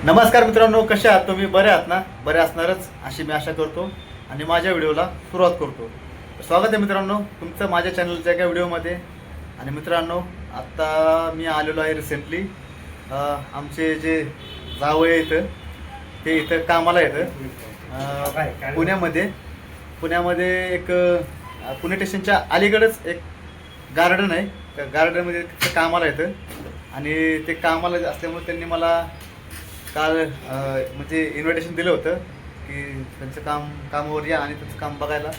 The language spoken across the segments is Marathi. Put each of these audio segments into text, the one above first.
नमस्कार मित्रांनो, कसे आहात तुम्ही? बरे आहात ना? बरे असणारच अशी मी आशा करतो आणि माझ्या व्हिडिओला सुरुवात करतो. स्वागत आहे मित्रांनो तुमचं माझ्या चॅनलच्या एका व्हिडिओमध्ये. आणि मित्रांनो, आत्ता मी आलेलो आहे रिसेंटली. आमचे जे जावई इथं ते इथं कामाला येतं पुण्यामध्ये एक पुणे स्टेशनच्या अलीकडेच एक गार्डन आहे. त्या गार्डनमध्ये तिथं कामाला येतं आणि ते कामाला असल्यामुळे त्यांनी मला काल म्हणजे इन्व्हिटेशन दिलं होतं की त्यांचं कामावर या आणि त्यांचं काम बघायला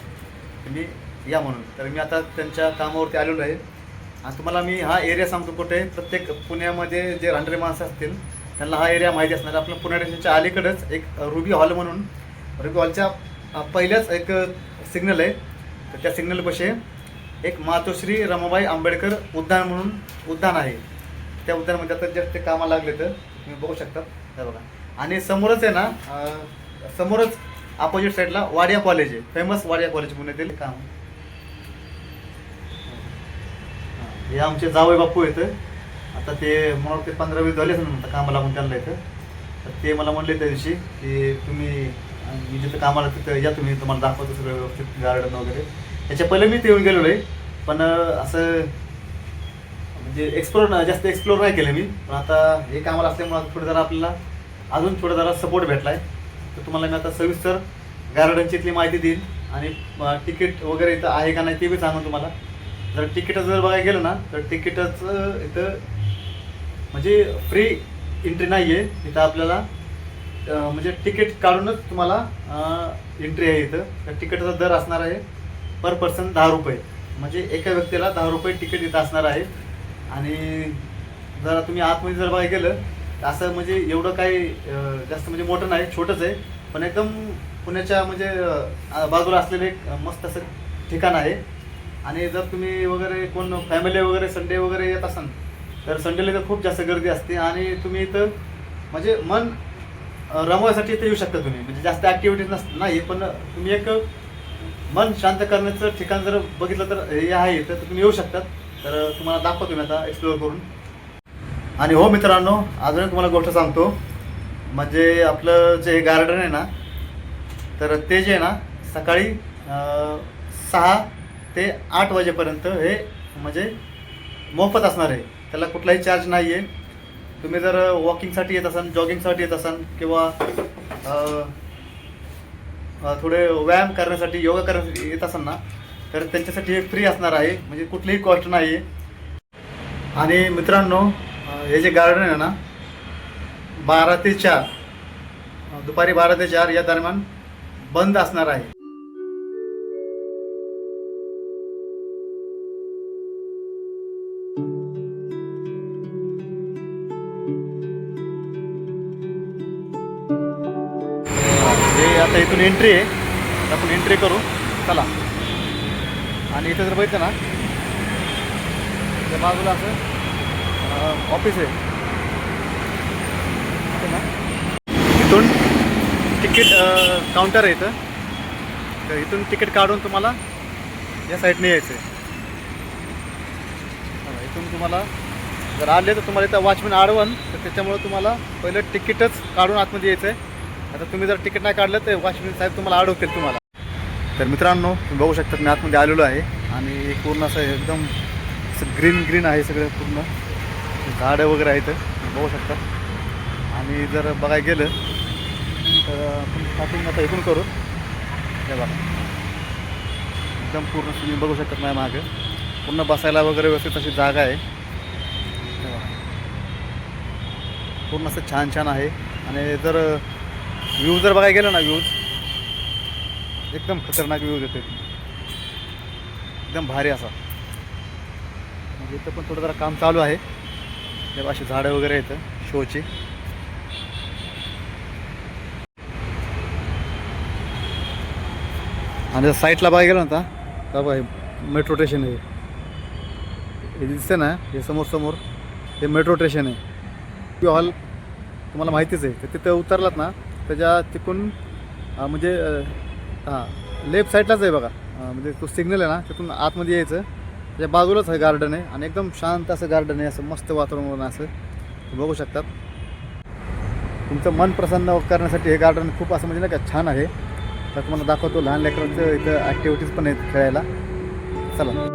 तुम्ही या म्हणून. तर मी आता त्यांच्या कामावरती आलेलो आहे आणि तुम्हाला मी हा एरिया सांगतो कुठे. प्रत्येक पुण्यामध्ये जे राहणारे माणसं असतील त्यांना हा एरिया माहिती असणार. आपलं पुणे स्टेशनच्या अलीकडेच एक रुबी हॉल म्हणून, रुबी हॉलच्या पहिल्याच एक सिग्नल आहे. तर त्या सिग्नलपाशी एक मातोश्री रमाबाई आंबेडकर उद्यान म्हणून उद्यान आहे. त्या उद्यानामध्ये आता जस्ट ते कामाला लागले तर तुम्ही बघू शकता. हे बघा, आणि समोरच आहे ना, समोरच अपोजिट साईडला वाडिया कॉलेज आहे, फेमस वाडिया कॉलेज पुण्यातील काम. हे आमचे जावई बापू येतं. आता ते मला वाटते 15-20 झालेच ना आता कामाला लागून त्यांना येतं. तर ते मला म्हणले त्या दिवशी की तुम्ही मी जिथं कामाला तिथं या, तुम्ही तुम्हाला दाखवतो सगळं व्यवस्थित गार्डन वगैरे. याच्या पहिले मी ते येऊन गेलेलो आहे, पण असं म्हणजे जास्त एक्सप्लोर नाही केलं मी. पण आता हे कामाला असल्यामुळे थोडं जरा आपल्याला अजून थोडं जरा सपोर्ट भेटला आहे. तर तुम्हाला मी आता सविस्तर गार्डनची इथली माहिती देईन आणि तिकीट वगैरे इथं आहे का नाही ते बी सांगून तुम्हाला. जर तिकीटचं जर बघायला गेलं ना तर तिकीटचं इथं म्हणजे फ्री एंट्री नाही आहे इथं. आपल्याला म्हणजे तिकीट काढूनच तुम्हाला एंट्री आहे इथं. तर तिकीटचा दर असणार आहे पर पर्सन 10 रुपये, म्हणजे एका व्यक्तीला 10 रुपये तिकीट इथं असणार आहे. आणि जर तुम्ही आतमध्ये जर बघायला गेलं तर असं म्हणजे एवढं काही जास्त म्हणजे मोठं नाही, छोटंच आहे, पण एकदम पुण्याच्या म्हणजे बाजूला असलेलं एक मस्त असं ठिकाण आहे. आणि जर तुम्ही वगैरे कोण फॅमिली वगैरे संडे वगैरे येत असाल तर संडेला इथं खूप जास्त गर्दी असते आणि तुम्ही इथं म्हणजे मन रमवायसाठी इथं येऊ शकता तुम्ही. म्हणजे जास्त ॲक्टिव्हिटीज नाही, पण तुम्ही एक मन शांत करण्याचं ठिकाण जर बघितलं तर हे आहे इथं, तर तुम्ही येऊ शकतात. तर तुम्हाला दाखवतो मी आता एक्सप्लोअर करून. आणि हो मित्रांनो, अजून एक तुम्हाला गोष्ट सांगतो. म्हणजे आपलं जे गार्डन आहे ना, तर ते जे आहे ना सकाळी 6 ते 8 वाजेपर्यंत हे म्हणजे मोफत असणार आहे. त्याला कुठलाही चार्ज नाही आहे. तुम्ही जर वॉकिंगसाठी येत असाल, जॉगिंगसाठी येत असाल किंवा थोडे व्यायाम करण्यासाठी, योगा करण्यासाठी येत असाल ना, तर त्यांच्यासाठी हे फ्री असणार आहे, म्हणजे कुठलीही कॉस्ट नाही आहे. आणि मित्रांनो, हे जे गार्डन आहे ना 12 ते 4 दुपारी 12 ते 4 या दरम्यान बंद असणार आहे. हे आता इथून एंट्री आहे, आपण एंट्री करू चला. आणि इथं जर बघितलं ना त्या बाजूला असं ऑफिस आहे ना, इथून तिकीट काउंटर आहे इथं. तर इथून तिकीट काढून तुम्हाला या साईडने यायचं आहे. इथून तुम्हाला जर आले तर तुम्हाला इथं वॉचमॅन आडवण, तर त्याच्यामुळे तुम्हाला पहिलं तिकीटच काढून आतमध्ये यायचं आहे. आता तुम्ही जर तिकीट नाही काढलं तर वॉचमॅन साहेब तुम्हाला अडवतील तुम्हाला. तर मित्रांनो, तुम्ही बघू शकता मी आतमध्ये आलेलो आहे आणि पूर्ण असं एकदम असं ग्रीन आहे सगळं, पूर्ण झाडं वगैरे आहेत तुम्ही बघू शकता. आणि जर बघायला गेलं तर आपण स्टार्टिंग आता इथून करू. हे बघा, एकदम पूर्ण तुम्ही बघू शकता माझ्या मागं पूर्ण बसायला वगैरे व्यवस्थित अशी जागा आहे. हे बघा, पूर्ण असं छान आहे. आणि जर व्ह्यूज जर बघायला गेलं ना, व्ह्यूज एकदम खतरनाक व्ह्यूज येते, एकदम भारी असा. म्हणजे इथं पण थोडं जरा काम चालू आहे. तेव्हा अशी झाडं वगैरे येतं शोची. आणि साईडला बघायला गेलं ना तर बघा मेट्रो स्टेशन आहे. हे दिसते ना, हे समोर हे मेट्रो स्टेशन आहे. हॉल तुम्हाला माहितीच आहे. तर तिथं उतरलात ना त्याच्या तिकडून म्हणजे लेफ्ट साईडलाच आहे बघा. म्हणजे तो सिग्नल आहे ना, तिथून आतमध्ये यायचं. त्याच्या बाजूलाच हे गार्डन आहे आणि एकदम शांत असं गार्डन आहे. असं मस्त वातावरण असं बघू शकतात. तुमचं मन प्रसन्न करण्यासाठी हे गार्डन खूप असं म्हणजे नाही का छान आहे. तर तुम्हाला दाखवतो लहान लेकरांचं इथं ॲक्टिव्हिटीज पण आहेत खेळायला. चला.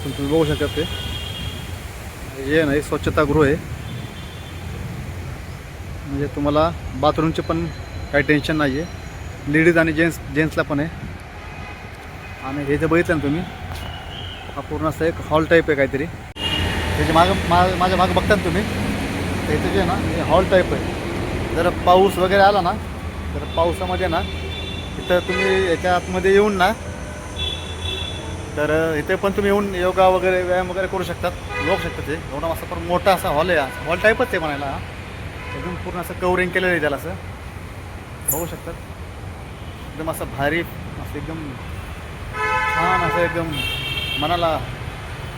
तुम्ही बघू शकता ते हे नाही स्वच्छतागृह आहे. म्हणजे तुम्हाला बाथरूमचे पण काही टेन्शन नाही आहे. लेडीज आणि जेंट्सला पण आहे. आणि हे जे बघितलं ना तुम्ही, हा पूर्ण असं एक हॉल टाईप आहे काहीतरी. त्याच्या माझ्या मागं बघता ना तुम्ही, तर इथं जे आहे ना हे हॉल टाईप आहे. जर पाऊस वगैरे आला ना, तर पावसामध्ये ना इथं तुम्ही याच्या आतमध्ये येऊन ना, तर इथे पण तुम्ही येऊन योगा वगैरे व्यायाम वगैरे करू शकतात, लोक शकतात. ते एवढा असा पण मोठा असा हॉल आहे. हॉल टाईपच आहे म्हणायला. एकदम पूर्ण असं कवरिंग केलेलं आहे त्याला. असं बघू शकतात. एकदम असं भारी, असं एकदम छान, असं एकदम मनाला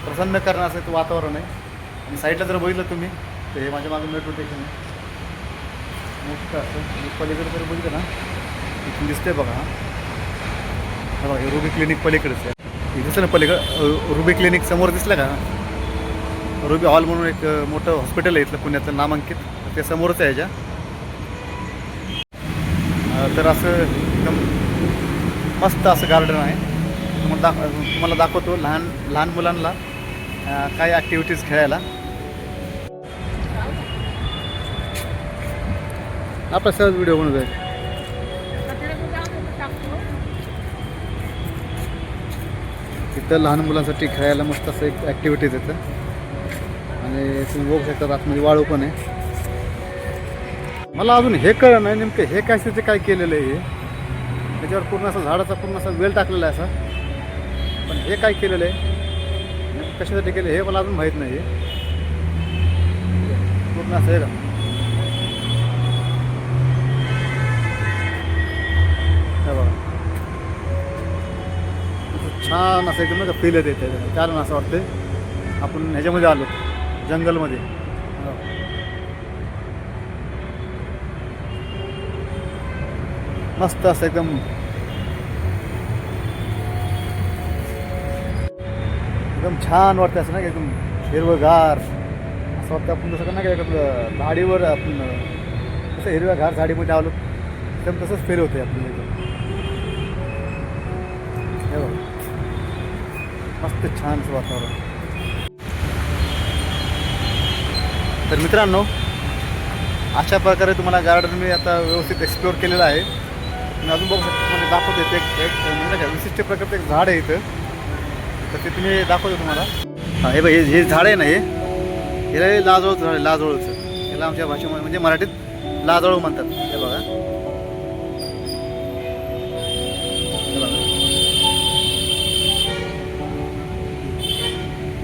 प्रसन्न करणं असं वातावरण आहे. आणि साईडला जर बघितलं तुम्ही, तर हे माझ्या मागून मेट्रो स्टेशन आहे मोठं असं. पलीकडे जर बघितलं ना, इथून दिसतंय बघा. हा बघा, हे रुबी क्लिनिक पलीकडेच आहे. दिसलं ना पलीकडं रुबी क्लिनिक समोर दिसलं का? रुबी हॉल म्हणून एक मोठं हॉस्पिटल आहे इथलं पुण्यातलं नामांकित, ते समोरच आहे ह्याच्या. तर असं एकदम मस्त असं गार्डन आहे. तुम्हाला दाखवतो लहान मुलांना काय ॲक्टिव्हिटीज खेळायला. आपला सहज व्हिडिओ बनवतो आहे. इथं लहान मुलांसाठी खेळायला मस्त असं एक ॲक्टिव्हिटीज येतं. आणि तुम्ही बघू शकता आतमध्ये वाळू पण आहे. मला अजून हे कळलं नाही नेमकं हे काय तिथे काय केलेलं आहे. हे त्याच्यावर पूर्ण असं झाडाचा पूर्ण असा वेल टाकलेला आहे असा. पण हे काय केलेलं आहे, कशासाठी केलं हे मला अजून माहीत नाही. पूर्ण असं आहे का, हे बघा छान असं एकदम का फील येते. कारण असं वाटतं आपण ह्याच्यामध्ये आलो, जंगलमध्ये. मस्त असं एकदम छान वाटतं. असं नाही एकदम हिरवंगार असं वाटतं. आपण जसं नाही का एकदम झाडीवर आपण कसं हिरव्यागार झाडीमध्ये आलो, एकदम तसंच फील होते आपल्याला. हे बघा मस्त छान असं वातावरण. तर मित्रांनो, अशा प्रकारे तुम्हाला गार्डन मी आता व्यवस्थित एक्सप्लोअर केलेलं आहे. तुम्ही अजून बघू शकता, म्हणजे दाखवते एक म्हणजे काय विशिष्ट प्रकारचं एक झाड आहे इथं. तर ते तुम्ही दाखवतो तुम्हाला. हां, हे बघ हे झाड आहे ना, हे लाजोळचं झाड आहे. लाजोळचं याला आमच्या भाषेमध्ये म्हणजे मराठीत लाजोळ म्हणतात. हे बघा,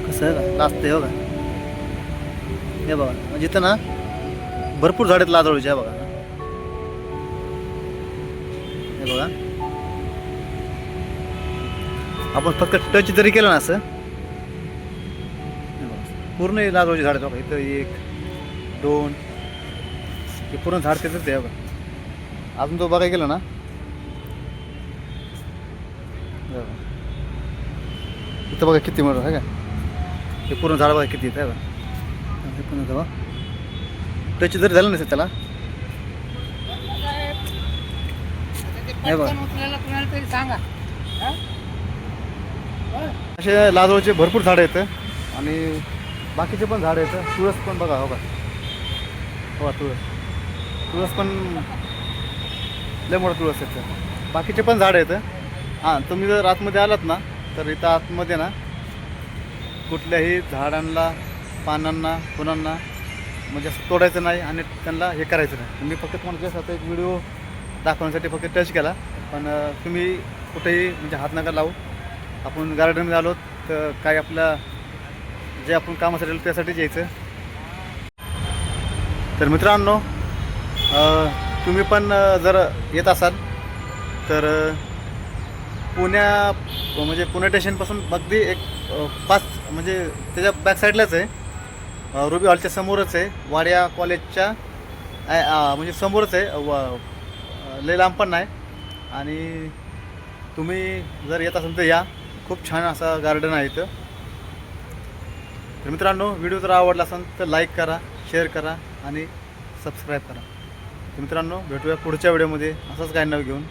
कसं आहे का लाजतं. हे बघा, हे बघा म्हणजे इथं ना भरपूर झाड आहेत लाजोळीचे. हे बघा, हे बघा. आपण फक्त टच जरी केलं ना असं, पूर्ण लाजोळीचे झाड आहेत बघा. इथं 1 2 हे पूर्ण झाड त्याचंच आहे बघा. अजून तो बघायला गेलं ना, इथं बघा किती मोठं आहे का. हे पूर्ण झाड बघा किती आहे बघा. हे पूर्ण बघा, टच जरी झालं नसेल त्याला, हे बघ. पटकन उचलायला कुणाला तरी सांगा. हा? बरं. असे लाजवळचे भरपूर झाडं आहेत आणि बाकीचे पण झाडं आहेत. तुळस पण बघा, हो का, हो का, तुळस पण लय मोठं तुळस आहेत. बाकीचे पण झाडं आहेत. हां, तुम्ही जर आतमध्ये आलात ना तर इथं आतमध्ये ना कुठल्याही झाडांना, पानांना, फुलांना म्हणजे असं तोडायचं नाही आणि त्यांना हे करायचं नाही. मी फक्त तुम्हाला जस्ट आता एक व्हिडिओ दाखवण्यासाठी फक्त टच केला. पण तुम्ही कुठेही म्हणजे हात नका लावू. आपण गार्डनमध्ये आलो तर काय आपल्या जे आपण कामासाठी आलो त्यासाठीच यायचं. तर मित्रांनो, तुम्ही पण जर येत असाल तर म्हणजे पुणे स्टेशनपासून अगदी एक 5 म्हणजे त्याच्या बॅक साईडलाच आहे. रुबी हॉलच्या समोरच आहे. वाडिया कॉलेजच्या म्हणजे समोरच आहे. लय लांब पण नाही. आणि तुम्ही जर येत असाल तर या. खूप छान असा गार्डन आहे इथं. तर मित्रांनो, व्हिडिओ जर आवडला असेल तर लाईक करा, शेअर करा आणि सबस्क्राईब करा. तर मित्रांनो, भेटूया पुढच्या व्हिडिओमध्ये असंच काही नवं घेऊन.